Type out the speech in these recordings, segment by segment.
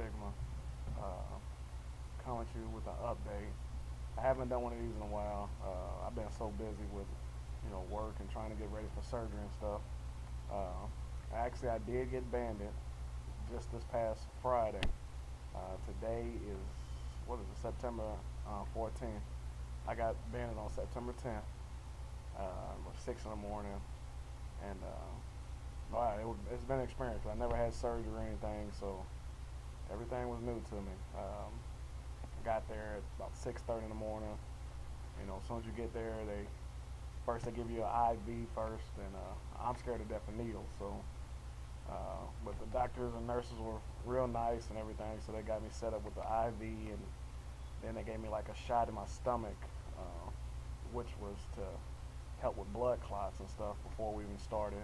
Sigma, uh, coming to you with an update. I haven't done one of these in a while. I've been so busy with, work and trying to get ready for surgery and stuff. Uh, I did get banded just this past Friday. Today is, what is it, September 14th. I got banded on September 10th, 6 in the morning, and wow, it's been an experience. I never had surgery or anything, so everything was new to me. Got there at about 6:30 in the morning. As soon as you get there, they give you an IV first, and I'm scared to death of needles. So, but the doctors and nurses were real nice and everything, so they got me set up with the IV, and then they gave me like a shot in my stomach, which was to help with blood clots and stuff before we even started.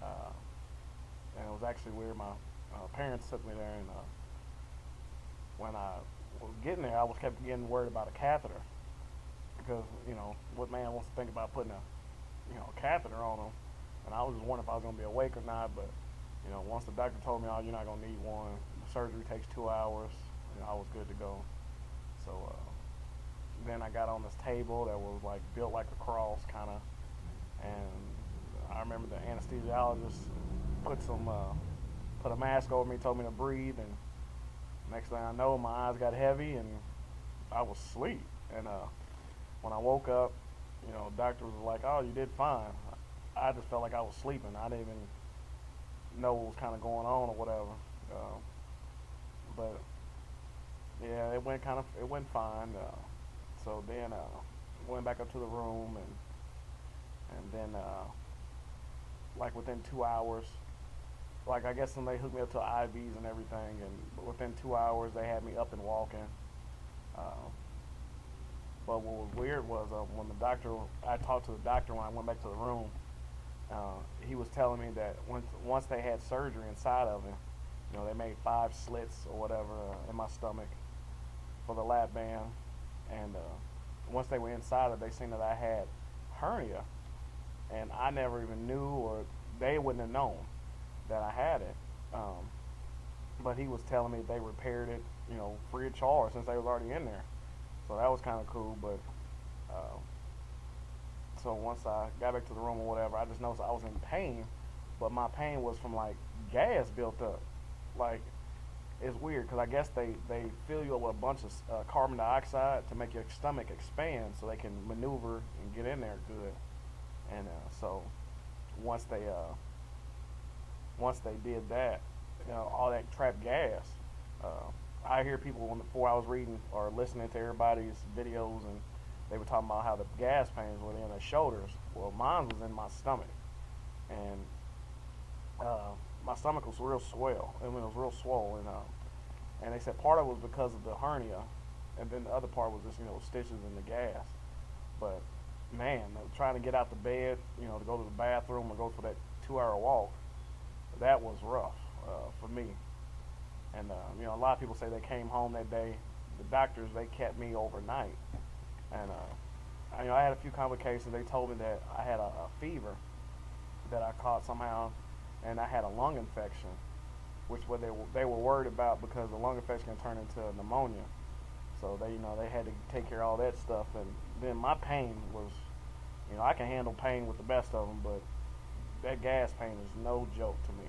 And it was actually weird. My parents took me there, and when I was getting there, I was kept getting worried about a catheter because what man wants to think about putting a catheter on them, and I was just wondering if I was gonna be awake or not. But once the doctor told me, "Oh, you're not gonna need one. The surgery takes 2 hours," I was good to go. So then I got on this table that was like built like a cross, kind of, and I remember the anesthesiologist put some put a mask over me, told me to breathe, and next thing I know, my eyes got heavy and I was asleep. And when I woke up, the doctor was like, "Oh, you did fine." I just felt like I was sleeping. I didn't even know what was kind of going on or whatever. But yeah, it went fine. So then went back up to the room, and then like within 2 hours, like I guess when they hooked me up to IVs and everything, and within 2 hours they had me up and walking. Uh, but what was weird was when I talked to the doctor when I went back to the room. He was telling me that once they had surgery inside of him, they made 5 slits or whatever in my stomach for the lap band, and once they were inside of it, they seen that I had hernia, and I never even knew, or they wouldn't have known that I had it. But he was telling me they repaired it, free of charge since they was already in there. So that was kind of cool. But uh, so once I got back to the room or whatever, I just noticed I was in pain, but my pain was from like gas built up. Like it's weird because I guess they fill you up with a bunch of carbon dioxide to make your stomach expand so they can maneuver and get in there good. And so once they uh, once they did that, all that trapped gas. Uh, I hear people before I was reading or listening to everybody's videos, and they were talking about how the gas pains were in their shoulders. Well, mine was in my stomach, and my stomach was real swell. I mean, it was real swollen, and they said part of it was because of the hernia, and then the other part was just stitches in the gas. But man, trying to get out the bed, to go to the bathroom or go for that 2 hour walk, that was rough for me. And a lot of people say they came home that day. The doctors they kept me overnight, and I had a few complications. They told me that I had a fever that I caught somehow, and I had a lung infection, which what they were worried about because the lung infection can turn into pneumonia. So they had to take care of all that stuff, and then my pain was, I can handle pain with the best of them, but that gas pain is no joke to me.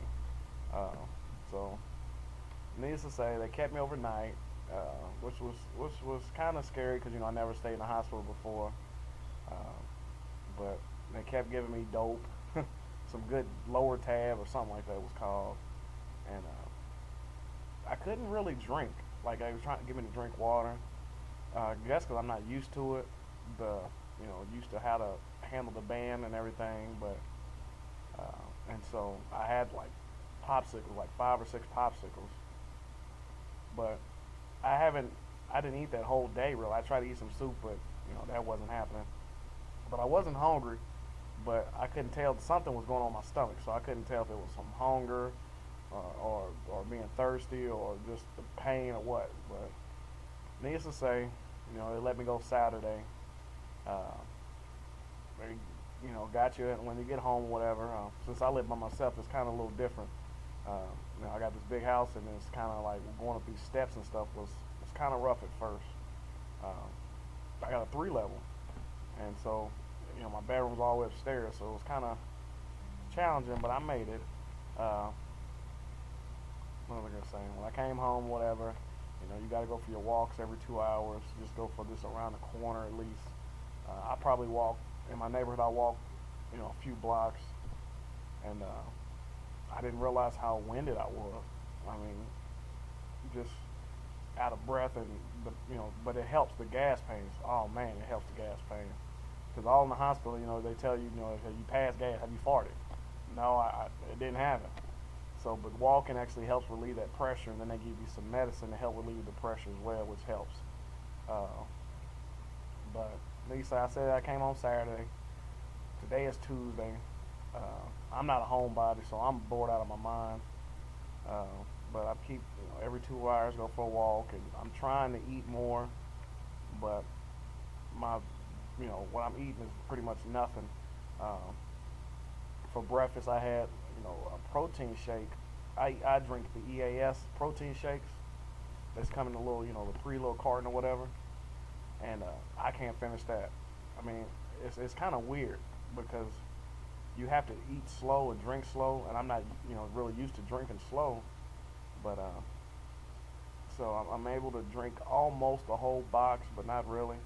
Uh, so needless to say, they kept me overnight, which was kind of scary because I never stayed in the hospital before. Uh, but they kept giving me dope, some good lower tab or something like that was called, and I couldn't really drink. Like they was trying to give me to drink water. I guess because I'm not used to it, the used to how to handle the band and everything, but and so I had like popsicles, like 5 or 6 popsicles, but I haven't. I didn't eat that whole day. Really, I tried to eat some soup, but that wasn't happening. But I wasn't hungry, but I couldn't tell something was going on in my stomach, so I couldn't tell if it was some hunger or being thirsty or just the pain or what. But needless to say, they let me go Saturday. Uh, they got you when you get home, whatever. Since I live by myself, it's kind of a little different. I got this big house, and it's kind of like going up these steps and stuff was kind of rough at first. Um, I got a 3 level, and so my bedroom's all the way upstairs, so it was kind of challenging, but I made it. Uh, what was I gonna say? When I came home, whatever, you got to go for your walks every 2 hours. Just go for this around the corner at least. I probably walk in my neighborhood. I walk, a few blocks, and I didn't realize how winded I was. I mean, just out of breath, and but it helps the gas pains. Oh man, it helps the gas pains. Because all in the hospital, they tell you, if you pass gas, have you farted? No, it didn't happen. So, but walking actually helps relieve that pressure, and then they give you some medicine to help relieve the pressure as well, which helps. Uh, but Lisa, I said I came on Saturday. Today is Tuesday. Uh, I'm not a homebody, so I'm bored out of my mind. Uh, but I keep, every 2 hours go for a walk, and I'm trying to eat more, but my, what I'm eating is pretty much nothing. Um, for breakfast, I had, a protein shake. I drink the EAS protein shakes. That's come in a little, the 3 little carton or whatever, and I can't finish that. I mean, it's kind of weird because you have to eat slow and drink slow, and I'm not, really used to drinking slow, but so I'm able to drink almost a whole box, but not really,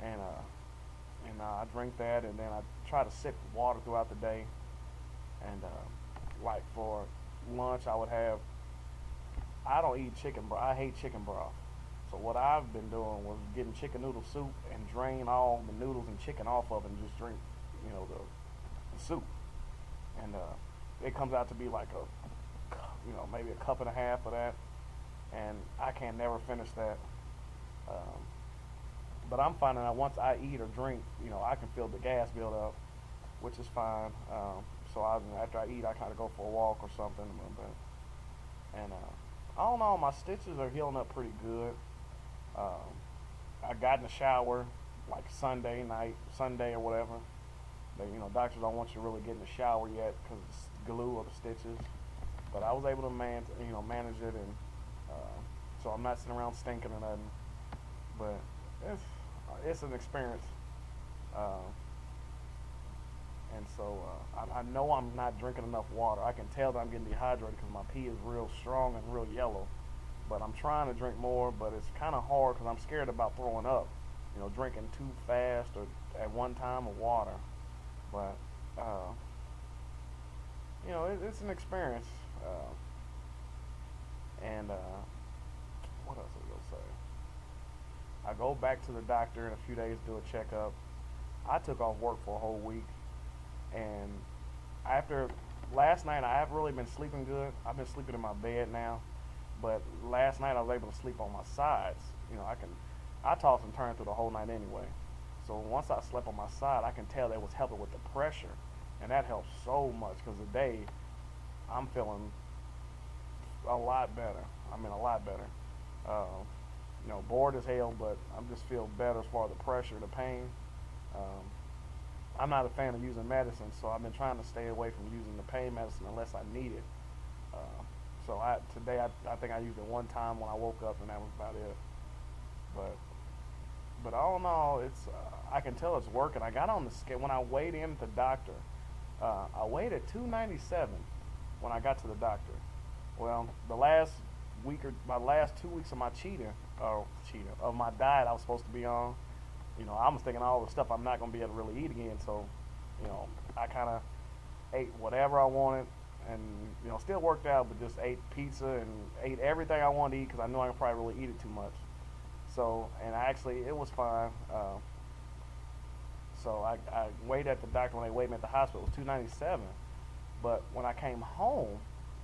and I drink that, and then I try to sip water throughout the day, and like for lunch, I would have. I don't eat chicken broth. I hate chicken broth. So what I've been doing was getting chicken noodle soup and drain all the noodles and chicken off of it and just drink, the soup. And it comes out to be like maybe a cup and a half of that. And I can never finish that. Um, but I'm finding out once I eat or drink, I can feel the gas build up, which is fine. So after I eat, I kind of go for a walk or something. And I don't know, my stitches are healing up pretty good. Um, I got in the shower like Sunday or whatever. Doctors don't want you to really get in the shower yet because it's glue or the stitches. But I was able to manage it, and so I'm not sitting around stinking or nothing. But it's an experience. Uh, and so I know I'm not drinking enough water. I can tell that I'm getting dehydrated because my pee is real strong and real yellow. But I'm trying to drink more, but it's kind of hard because I'm scared about throwing up. Drinking too fast or at one time of water. But it's an experience. And what else was I gonna say? I go back to the doctor in a few days to do a checkup. I took off work for a whole week, and after last night, I haven't really been sleeping good. I've been sleeping in my bed now, but last night I was able to sleep on my sides. I toss and turn through the whole night anyway. So once I slept on my side, I can tell that was helping with the pressure, and that helps so much because today I'm feeling a lot better. I mean, a lot better. Uh, bored as hell, but I'm just feel better as far as the pressure, the pain. Um, I'm not a fan of using medicine, so I've been trying to stay away from using the pain medicine unless I need it. So today I think I used it one time when I woke up, and that was about it. But all in all, it's I can tell it's working. I got on the scale when I weighed in at the doctor. I weighed at 297 when I got to the doctor. Well, my last 2 weeks of my of my diet I was supposed to be on. I was thinking all the stuff I'm not gonna be able to really eat again. So, I kind of ate whatever I wanted, and still worked out, but just ate pizza and ate everything I wanted to eat because I knew I could probably really eat it too much. So, and actually, it was fine. So I weighed at the doctor when they weighed me at the hospital. It was 297. But when I came home,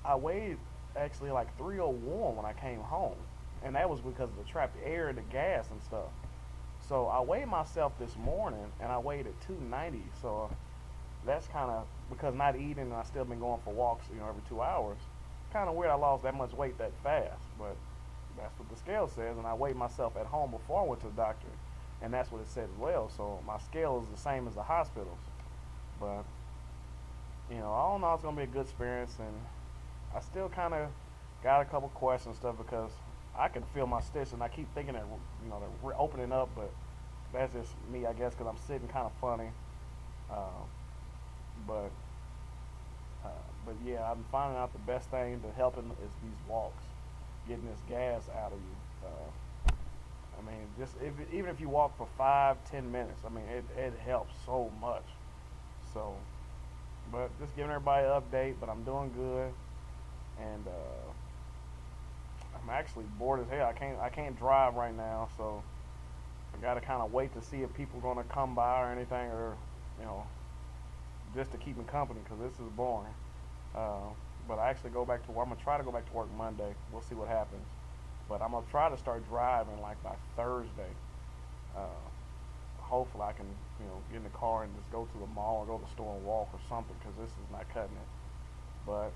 I weighed actually like 301 when I came home. And that was because of the trapped air, the gas and stuff. So I weighed myself this morning, and I weighed at 290. So that's kind of, because not eating and I still been going for walks, every 2 hours. Kind of weird I lost that much weight that fast. But that's what the scale says, and I weighed myself at home before I went to the doctor, and that's what it said as well. So my scale is the same as the hospital's, but all in all, it's gonna be a good experience, and I still kind of got a couple questions and stuff because I can feel my stitch and I keep thinking that they're opening up, but that's just me, I guess, because I'm sitting kind of funny. Uh, but uh, but yeah, I'm finding out the best thing to helping is these walks, getting this gas out of you. I mean, just even if you walk for 5, 10 minutes, I mean, it helps so much. So, but just giving everybody an update. But I'm doing good, and I'm actually bored as hell. I can't drive right now, so I gotta kind of wait to see if people are gonna come by or anything, or you know, just to keep me company because this is boring. Uh, but I actually go back to work. I'm gonna try to go back to work Monday. We'll see what happens. But I'm gonna try to start driving like by Thursday. Uh, Hopefully I can get in the car and just go to the mall or go to the store and walk or something because this is not cutting it. But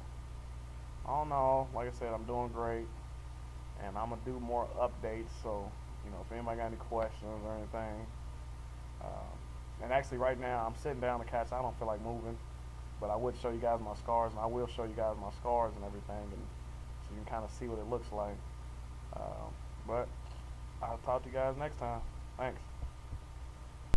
all in all, like I said, I'm doing great, and I'm gonna do more updates. So if anybody got any questions or anything, uh, and actually right now I'm sitting down on the couch. I don't feel like moving, but I would show you guys my scars, and I will show you guys my scars and everything, and so you can kind of see what it looks like. But I'll talk to you guys next time. Thanks.